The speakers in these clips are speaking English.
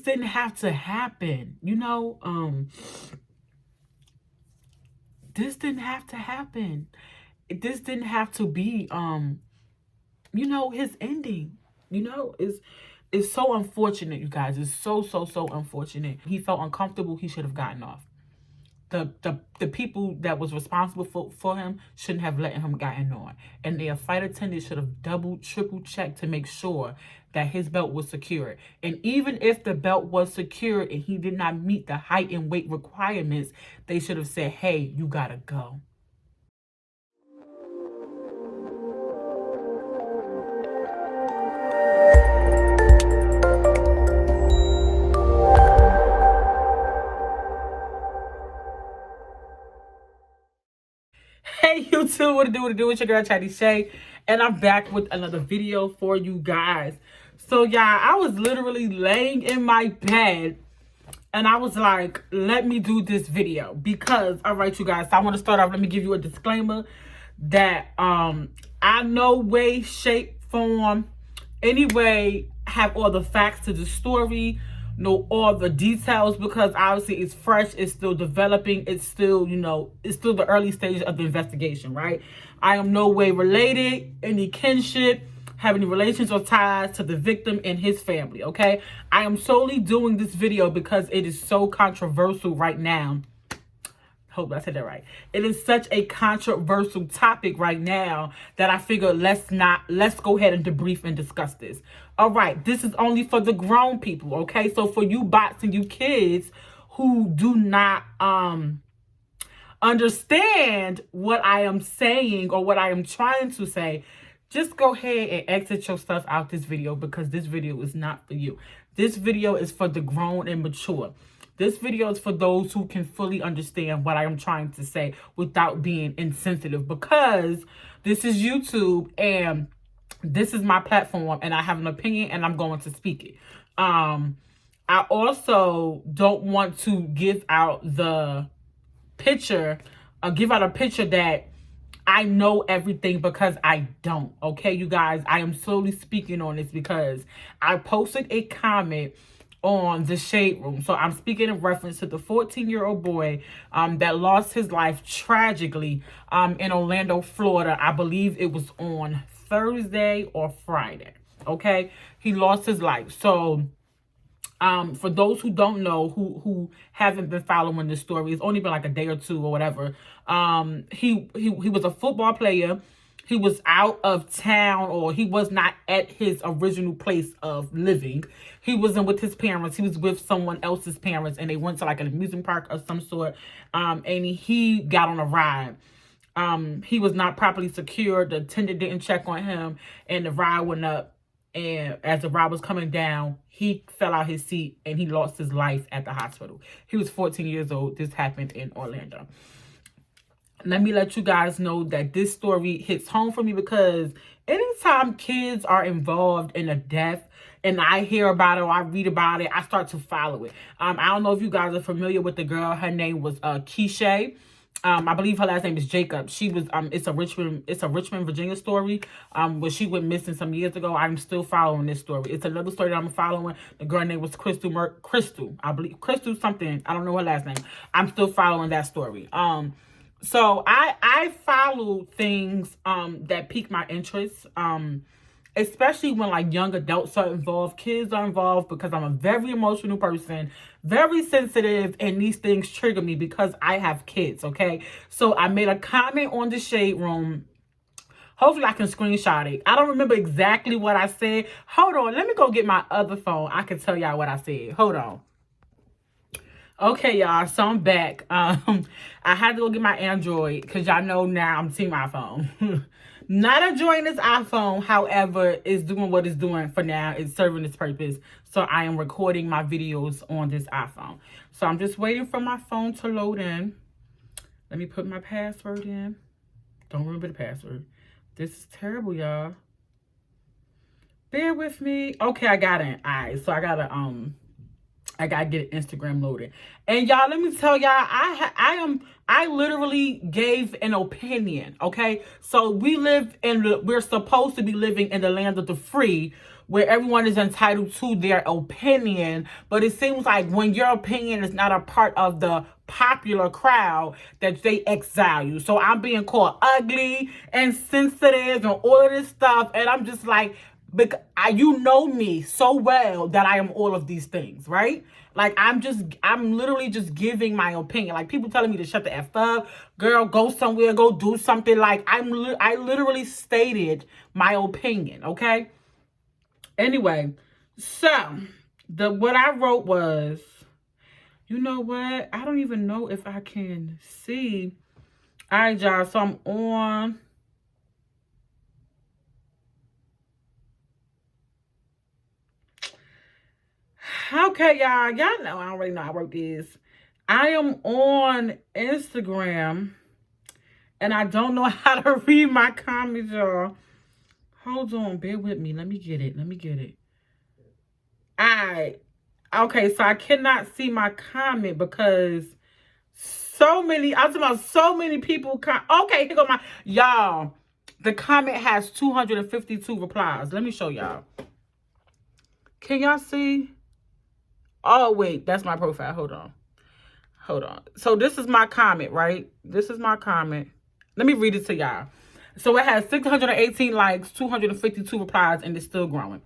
didn't have to happen. This didn't have to happen. This didn't have to be his ending. It's so unfortunate, you guys. It's so unfortunate. He felt uncomfortable. He should have gotten off. The people that was responsible for him shouldn't have let him gotten on. And their flight attendant should have double, triple checked to make sure that his belt was secured. And even if the belt was secured and he did not meet the height and weight requirements, they should have said, hey, you gotta go. Hey YouTube, what to do? It's your girl Chatty Shay, and I'm back with another video for you guys. So y'all, I was literally laying in my bed and I was like, let me do this video because, all right, you guys, so I want to start off. Let me give you a disclaimer that I no way, shape, form, anyway have all the facts to the story, know all the details, because obviously it's fresh, it's still developing, it's still, it's still the early stages of the investigation, right? I am no way related, any kinship, have any relations or ties to the victim and his family, okay? I am solely doing this video because it is so controversial right now. Hope I said that right. It is such a controversial topic right now that I figure let's go ahead and debrief and discuss this. All right, this is only for the grown people, okay? So for you bots and you kids who do not understand what I am saying or what I am trying to say, just go ahead and exit your stuff out this video, because this video is not for you. This video is for the grown and mature. This video is for those who can fully understand what I am trying to say without being insensitive, because this is YouTube and this is my platform and I have an opinion and I'm going to speak it. I also don't want to give out a picture that I know everything, because I don't, okay, you guys? I am slowly speaking on this because I posted a comment on the Shade Room. So I'm speaking in reference to the 14-year-old boy that lost his life tragically in Orlando, Florida. I believe it was on Thursday or Friday, okay? He lost his life. So for those who don't know, who haven't been following this story, it's only been like a day or two or whatever. He was a football player. He was out of town, or he was not at his original place of living. He wasn't with his parents. He was with someone else's parents, and they went to like an amusement park of some sort. And he got on a ride. He was not properly secured. The attendant didn't check on him, and the ride went up. And as the ride was coming down, he fell out his seat and he lost his life at the hospital. He was 14 years old. This happened in Orlando. Let me let you guys know that this story hits home for me, because anytime kids are involved in a death and I hear about it or I read about it, I start to follow it. I don't know if you guys are familiar with the girl. Her name was Keisha. I believe her last name is Jacob. She was it's a Richmond, Virginia story. But she went missing some years ago. I'm still following this story. It's another story that I'm following. The girl name was Crystal. I believe Crystal something. I don't know her last name. I'm still following that story. So I follow things that pique my interest. Especially when like young adults are involved, kids are involved, because I'm a very emotional person, very sensitive, and these things trigger me because I have kids, okay? So I made a comment on the Shade Room. Hopefully I can screenshot it. I don't remember exactly what I said. Hold on, let me go get my other phone. I can tell y'all what I said. Hold on. Okay, y'all, so I'm back. I had to go get my Android because y'all know now I'm team iPhone. Not enjoying this iPhone, however, it's doing what it's doing for now. It's serving its purpose. So I am recording my videos on this iPhone. So I'm just waiting for my phone to load in. Let me put my password in. Don't remember the password. This is terrible, y'all. Bear with me. Okay, I got it. All right, so I gotta get Instagram loaded. And y'all, let me tell y'all, I literally gave an opinion, okay? So we're supposed to be living in the land of the free, where everyone is entitled to their opinion, but it seems like when your opinion is not a part of the popular crowd, that they exile you. So I'm being called ugly, insensitive, and all of this stuff, and I'm just like, because you know me so well that I am all of these things, right? Like, I'm literally just giving my opinion. Like, people telling me to shut the F up, girl, go somewhere, go do something. Like, I literally stated my opinion, okay? Anyway, so what I wrote was, you know what? I don't even know if I can see. All right, y'all. So I'm on. Okay, y'all. Y'all know I already know I wrote this. I am on Instagram, and I don't know how to read my comments, y'all. Hold on. Bear with me. Let me get it. All right. Okay, so I cannot see my comment because so many people. Okay, here go my, y'all. The comment has 252 replies. Let me show y'all. Can y'all see? Oh, wait, that's my profile. Hold on. So this is my comment, right? This is my comment. Let me read it to y'all. So it has 618 likes, 252 replies, and it's still growing.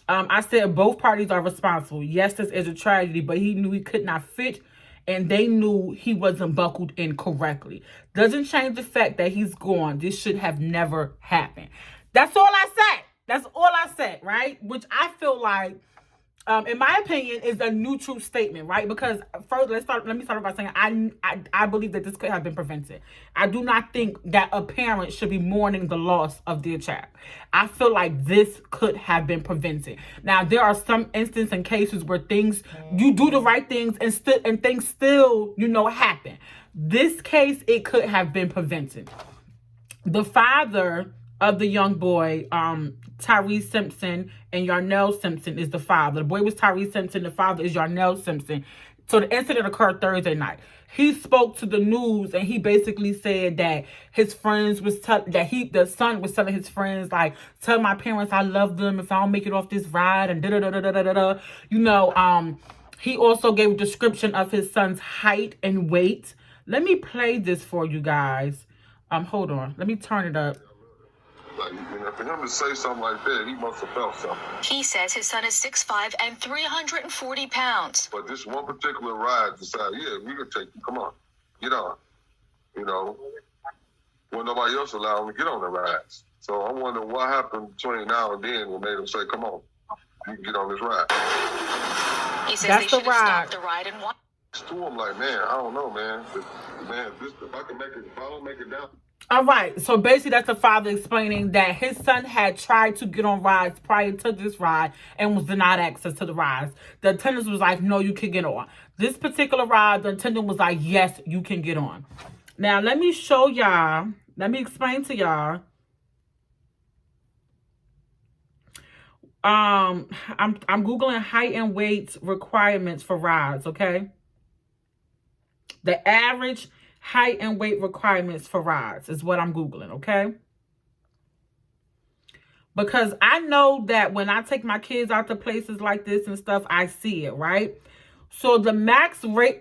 I said both parties are responsible. Yes, this is a tragedy, but he knew he could not fit, and they knew he wasn't buckled in correctly. Doesn't change the fact that he's gone. This should have never happened. That's all I said, right? Which I feel like, in my opinion, is a neutral statement, right? Because first, let me start by saying I believe that this could have been prevented. I do not think that a parent should be mourning the loss of their child. I feel like this could have been prevented. Now, there are some instances and cases where you do the right things and things still, happen. This case, it could have been prevented. The father of the young boy, Tyre Sampson, and Yarnell Sampson is the father. The boy was Tyre Sampson. The father is Yarnell Sampson. So the incident occurred Thursday night. He spoke to the news and he basically said that his friends the son was telling his friends, like, tell my parents I love them if I don't make it off this ride, and he also gave a description of his son's height and weight. Let me play this for you guys. Hold on. Let me turn it up. Like, for him to say something like that, he must have felt something. He says his son is 6'5" and 340 pounds. But this one particular ride decided, yeah, we can take you. Come on, get on. When nobody else allowed him to get on the rides. So I'm wondering what happened between now and then what made him say, come on, you can get on this ride. He says they should have stopped the ride and watched. To him, like, man, I don't know, man. If I can make it, if I don't make it down. All right, so basically that's the father explaining that his son had tried to get on rides prior to this ride and was denied access to the rides. The attendant was like, no, you can get on. This particular ride, the attendant was like, yes, you can get on. Now, let me show y'all. Let me explain to y'all. I'm Googling height and weight requirements for rides, okay? The average height and weight requirements for rides is what I'm Googling, okay? Because I know that when I take my kids out to places like this and stuff, I see it, right? So the max weight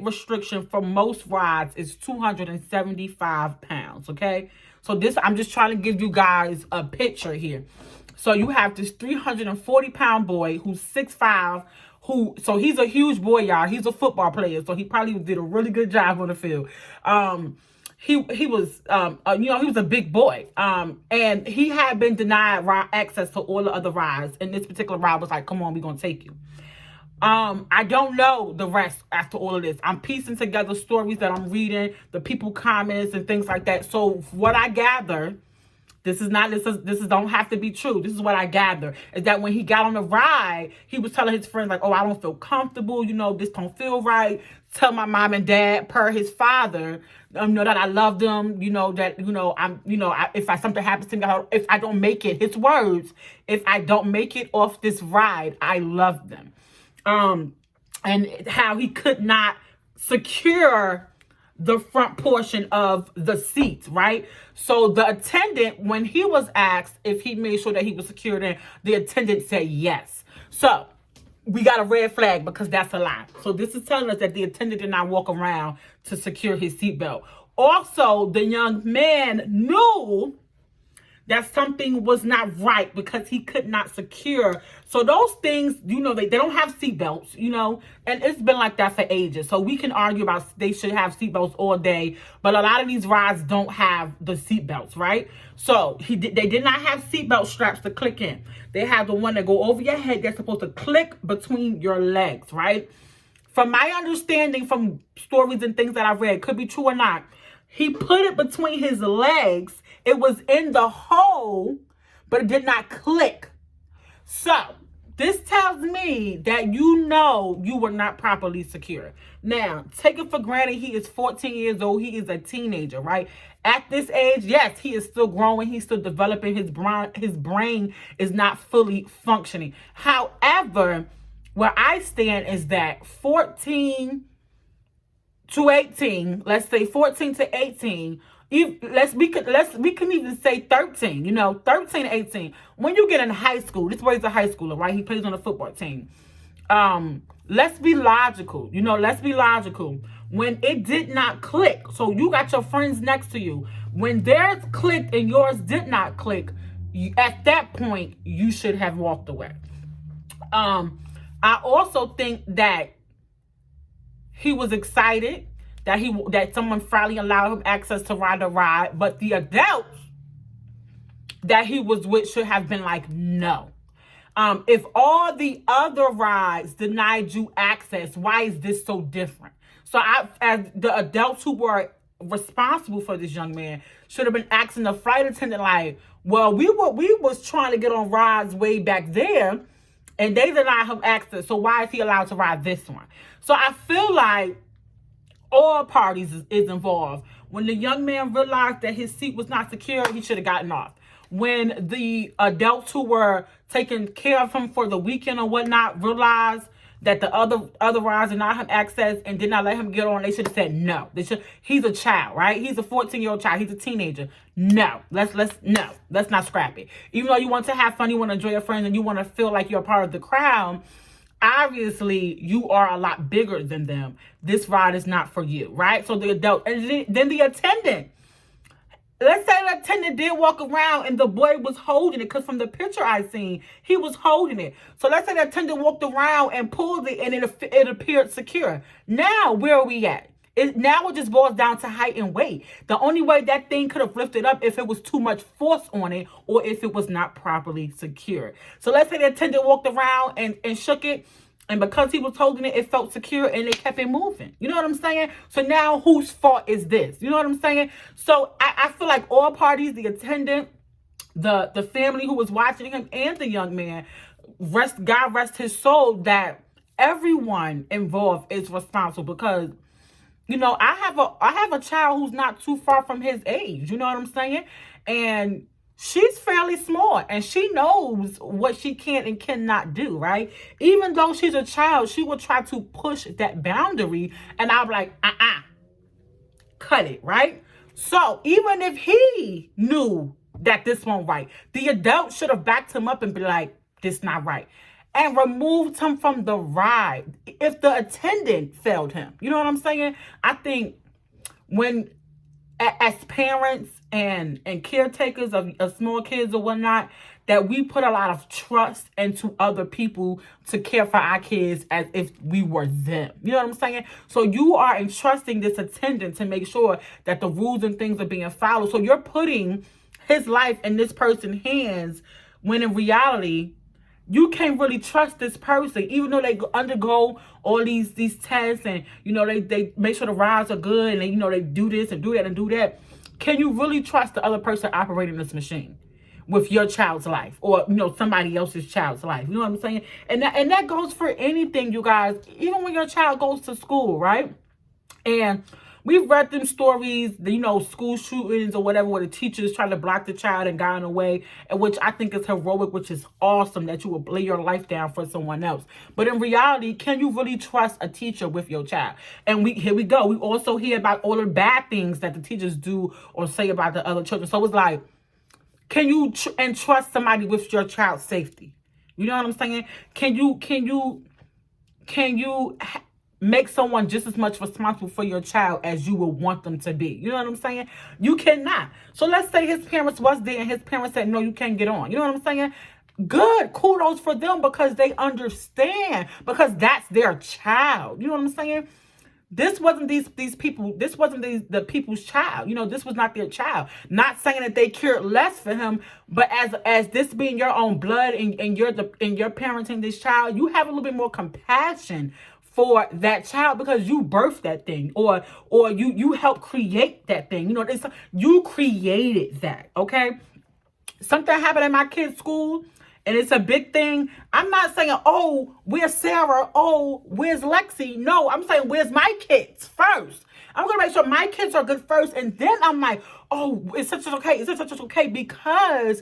restriction for most rides is 275 pounds, okay? So I'm just trying to give you guys a picture here. So you have this 340-pound boy who's 6'5", so he's a huge boy, y'all. He's a football player, so he probably did a really good job on the field. He was a big boy. And he had been denied access to all the other rides. And this particular ride was like, come on, we're going to take you. I don't know the rest after all of this. I'm piecing together stories that I'm reading, the people comments and things like that. So what I gather, this don't have to be true. This is what I gather, is that when he got on the ride, he was telling his friends, like, oh, I don't feel comfortable. This don't feel right. Tell my mom and dad, per his father, that I love them. If something happens to me, if I don't make it, his words, if I don't make it off this ride, I love them. And how he could not secure the front portion of the seat, right? So the attendant, when he was asked if he made sure that he was secured in, the attendant said yes. So we got a red flag because that's a lie. So this is telling us that the attendant did not walk around to secure his seatbelt. Also, the young man knew that something was not right because he could not secure. So those things, they don't have seatbelts, and it's been like that for ages. So we can argue about they should have seatbelts all day, but a lot of these rides don't have the seatbelts, right? So they did not have seatbelt straps to click in. They have the one that go over your head. They're supposed to click between your legs, right? From my understanding from stories and things that I've read, could be true or not, he put it between his legs. It was in the hole, but it did not click. So this tells me that you were not properly secure. Now, take it for granted he is 14 years old. He is a teenager, right? At this age, yes, he is still growing. He's still developing. His brain is not fully functioning. However, where I stand is that 14 to 18, let's say 14 to 18, we can even say 13, 13 to 18. When you get in high school, this boy's a high schooler, right? He plays on a football team. Let's be logical, let's be logical. When it did not click, so you got your friends next to you. When theirs clicked and yours did not click, at that point, you should have walked away. I also think that he was excited that someone finally allowed him access to ride the ride, but the adults that he was with should have been like, no. If all the other rides denied you access, why is this so different? So as the adults who were responsible for this young man, should have been asking the flight attendant like, well, we was trying to get on rides way back there, and they denied him access. So why is he allowed to ride this one? So I feel like all parties is involved. When the young man realized that his seat was not secure, he should have gotten off. When the adults who were taking care of him for the weekend or whatnot realized that the other rides did not have access and did not let him get on, they should have said no. He's a child, right? He's a 14-year-old child. He's a teenager. No, let's not scrap it. Even though you want to have fun, you want to enjoy your friends, and you want to feel like you're a part of the crowd, obviously you are a lot bigger than them. This ride is not for you, right? So the adult, and then the attendant. Let's say the attendant did walk around and the boy was holding it, because from the picture I seen, he was holding it. So let's say the attendant walked around and pulled it and it appeared secure. Now, where are we at? Now it just boils down to height and weight. The only way that thing could have lifted up if it was too much force on it or if it was not properly secured. So let's say the attendant walked around and shook it, and because he was holding it, it felt secure and it kept it moving. You know what I'm saying? So now whose fault is this? You know what I'm saying? So I feel like all parties, the attendant, the family who was watching him, and the young man, God rest his soul, that everyone involved is responsible, because I have a child who's not too far from his age. You know what I'm saying? And she's fairly small, and she knows what she can and cannot do, right? Even though she's a child, she will try to push that boundary, and I'll be like, cut it, right? So even if he knew that this wasn't right, the adult should have backed him up and be like, this not right, and removed him from the ride if the attendant failed him. You know what I'm saying? I think when, as parents and caretakers of small kids or whatnot, that we put a lot of trust into other people to care for our kids as if we were them. You know what I'm saying? So you are entrusting this attendant to make sure that the rules and things are being followed. So you're putting his life in this person's hands, when in reality, you can't really trust this person, even though they undergo all these tests, and they make sure the rides are good, and they do this and do that and do that. Can you really trust the other person operating this machine with your child's life, or somebody else's child's life? You know what I'm saying? And that goes for anything, you guys. Even when your child goes to school, right? And We've read them stories, you know, school shootings or whatever, where the teachers try to block the child and got in the way, and which I think is heroic, which is awesome that you would lay your life down for someone else. But in reality, can you really trust a teacher with your child? And here we go. We also hear about all the bad things that the teachers do or say about the other children. So it's like, can you entrust somebody with your child's safety? You know what I'm saying? Can you make someone just as much responsible for your child as you would want them to be? You know what I'm saying? You cannot. So let's say his parents was there and his parents said, no, you can't get on. You know what I'm saying? Good. Kudos for them, because they understand, because that's their child. You know what I'm saying? This wasn't these people. This wasn't the people's child. You know, this was not their child. Not saying that they cared less for him, but as this being your own blood and you're parenting this child, you have a little bit more compassion for that child, because you birthed that thing, or you helped create that thing. You know, you created that. Okay, something happened at my kid's school, and it's a big thing. I'm not saying, oh, where's Sarah? Oh, where's Lexi? No, I'm saying, where's my kids first? I'm going to make sure my kids are good first. And then I'm like, oh, it's such okay. It's such okay, because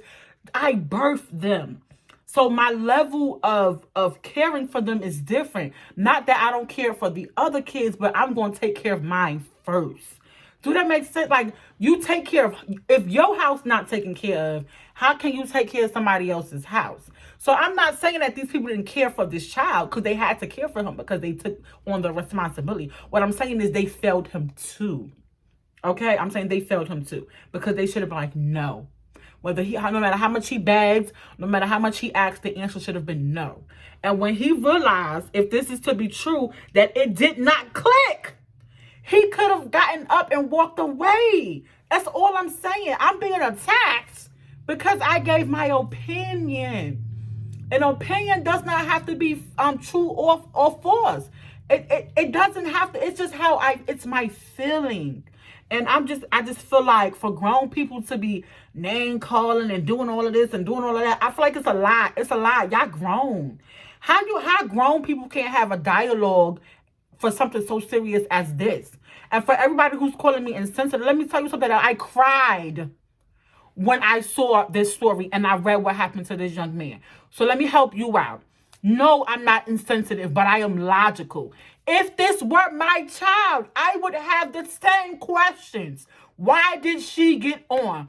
I birthed them. So my level of caring for them is different. Not that I don't care for the other kids, but I'm going to take care of mine first. Do that make sense? Like, you take care of, if your house not taken care of, how can you take care of somebody else's house? So I'm not saying that these people didn't care for this child, because they had to care for him because they took on the responsibility. What I'm saying is they failed him too. Okay? I'm saying they failed him too, because they should have been like, no. No matter how much he begged, no matter how much he asked, the answer should have been no. And when he realized, if this is to be true, that it did not click, he could have gotten up and walked away. That's all I'm saying. I'm being attacked because I gave my opinion. An opinion does not have to be true or false. It doesn't have to. It's just how it's my feeling. And I just feel like for grown people to be name calling and doing all of this and doing all of that, I feel like it's a lie. It's a lie. Y'all grown. How grown people can't have a dialogue for something so serious as this? And for everybody who's calling me insensitive, let me tell you something. That I cried when I saw this story and I read what happened to this young man. So let me help you out. No, I'm not insensitive, but I am logical. If this were my child, I would have the same questions. Why did she get on?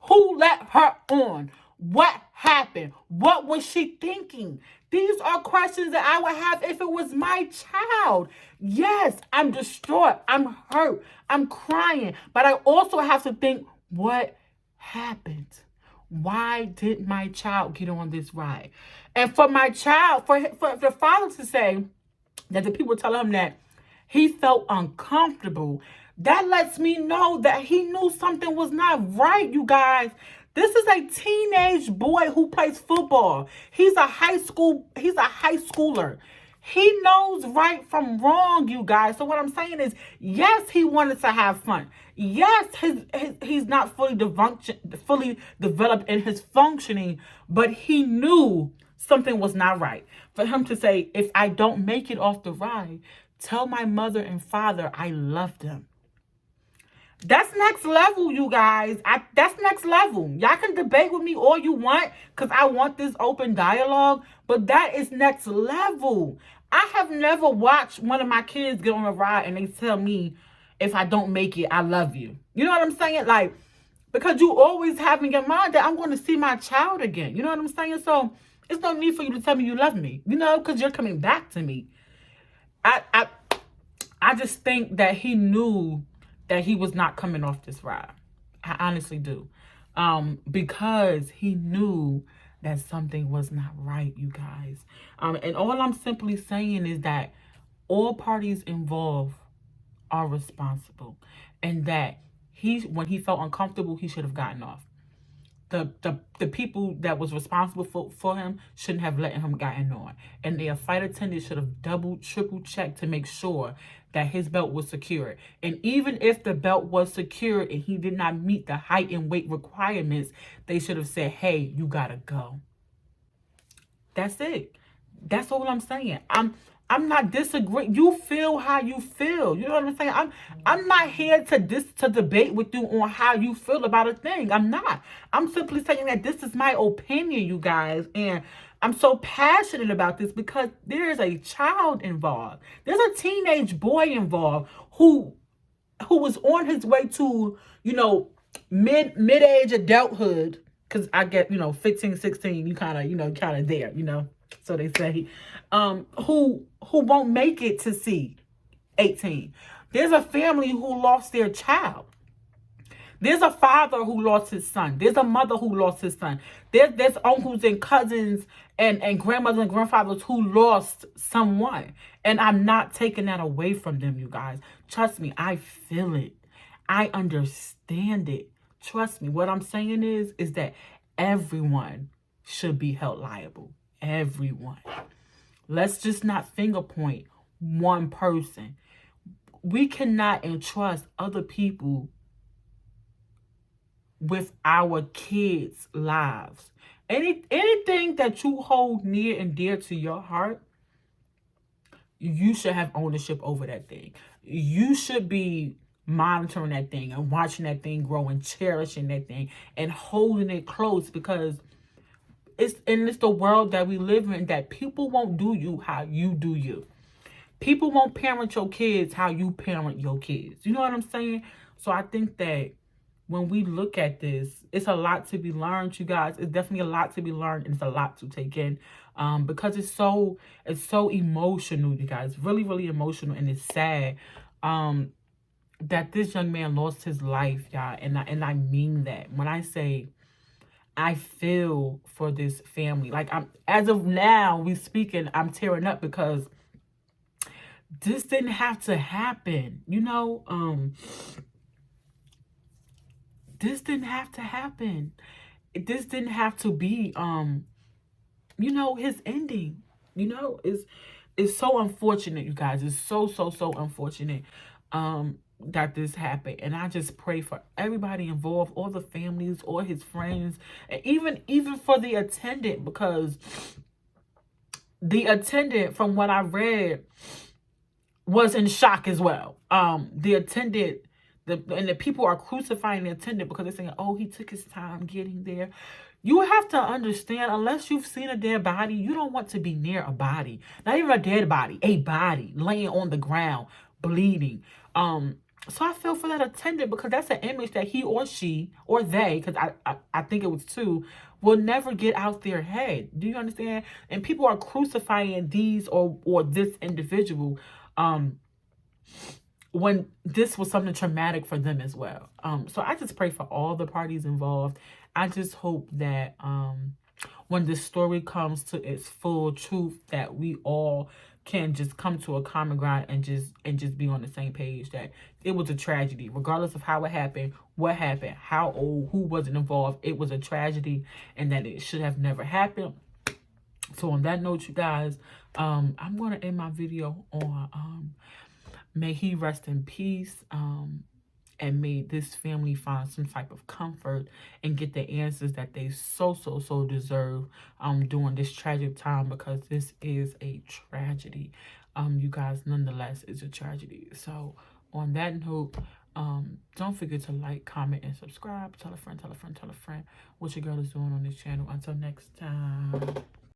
Who let her on? What happened? What was she thinking? These are questions that I would have if it was my child. Yes, I'm distraught. I'm hurt. I'm crying. But I also have to think, what happened? Why did my child get on this ride? And for my child, for the father to say that the people tell him that he felt uncomfortable, that lets me know that he knew something was not right, you guys. This is a teenage boy who plays football. He's a high schooler. He knows right from wrong, you guys. So what I'm saying is, yes, he wanted to have fun. Yes, he's not fully developed in his functioning, but he knew something was not right. For him to say, if I don't make it off the ride, tell my mother and father I love them. That's next level, you guys. That's next level. Y'all can debate with me all you want, because I want this open dialogue, but that is next level. I have never watched one of my kids get on a ride and they tell me, if I don't make it, I love you. You know what I'm saying? Like, because you always have in your mind that I'm going to see my child again. You know what I'm saying? So it's no need for you to tell me you love me, you know, because you're coming back to me. I just think that he knew that he was not coming off this ride. I honestly do. Because he knew that something was not right, you guys. And all I'm simply saying is that all parties involved are responsible. And that when he felt uncomfortable, he should have gotten off. The people that was responsible for him shouldn't have let him gotten on. And their flight attendant should have double, triple checked to make sure that his belt was secured. And even if the belt was secured and he did not meet the height and weight requirements, they should have said, hey, you gotta go. That's it. That's all I'm saying. I'm not disagreeing. You feel how you feel. You know what I'm saying? I'm not here to debate with you on how you feel about a thing. I'm not. I'm simply saying that this is my opinion, you guys, and I'm so passionate about this because there is a child involved. There's a teenage boy involved who was on his way to, mid-age adulthood, because I get, 15, 16, you kind of there, so they say, who won't make it to see 18. There's a family who lost their child. There's a father who lost his son. There's a mother who lost his son. There's uncles and cousins and grandmothers and grandfathers who lost someone. And I'm not taking that away from them, you guys. Trust me, I feel it. I understand it. Trust me. What I'm saying is that everyone should be held liable. Everyone. Let's just not finger point one person. We cannot entrust other people with our kids' lives. Anything that you hold near and dear to your heart, you should have ownership over that thing. You should be monitoring that thing and watching that thing grow and cherishing that thing and holding it close, because it's the world that we live in that people won't do you how you do you. People won't parent your kids how you parent your kids. You know what I'm saying? So I think that when we look at this, it's a lot to be learned, you guys. It's definitely a lot to be learned, and it's a lot to take in, because it's so emotional, you guys. Really, really emotional, and it's sad that this young man lost his life, y'all. And I mean that when I say I feel for this family. Like, as of now, we speaking, I'm tearing up because this didn't have to happen, This didn't have to happen. This didn't have to be, his ending. It's so unfortunate, you guys. It's so unfortunate that this happened. And I just pray for everybody involved, all the families, all his friends, and even for the attendant, because the attendant, from what I read, was in shock as well. The attendant, and the people are crucifying the attendant because they're saying, oh, he took his time getting there. You have to understand, unless you've seen a dead body, you don't want to be near a body. Not even a dead body, a body laying on the ground, bleeding. So I feel for that attendant, because that's an image that he or she, or they, because I think it was two, will never get out their head. Do you understand? And people are crucifying these or this individual, when this was something traumatic for them as well. So I just pray for all the parties involved. I just hope that when this story comes to its full truth, that we all can just come to a common ground and just be on the same page, that it was a tragedy, regardless of how it happened, what happened, how old, who wasn't involved. It was a tragedy, and that it should have never happened. So on that note, you guys, I'm going to end my video on may he rest in peace, and may this family find some type of comfort and get the answers that they so deserve during this tragic time, because this is a tragedy. You guys, nonetheless, it's a tragedy. So on that note, don't forget to like, comment, and subscribe. Tell a friend what your girl is doing on this channel. Until next time.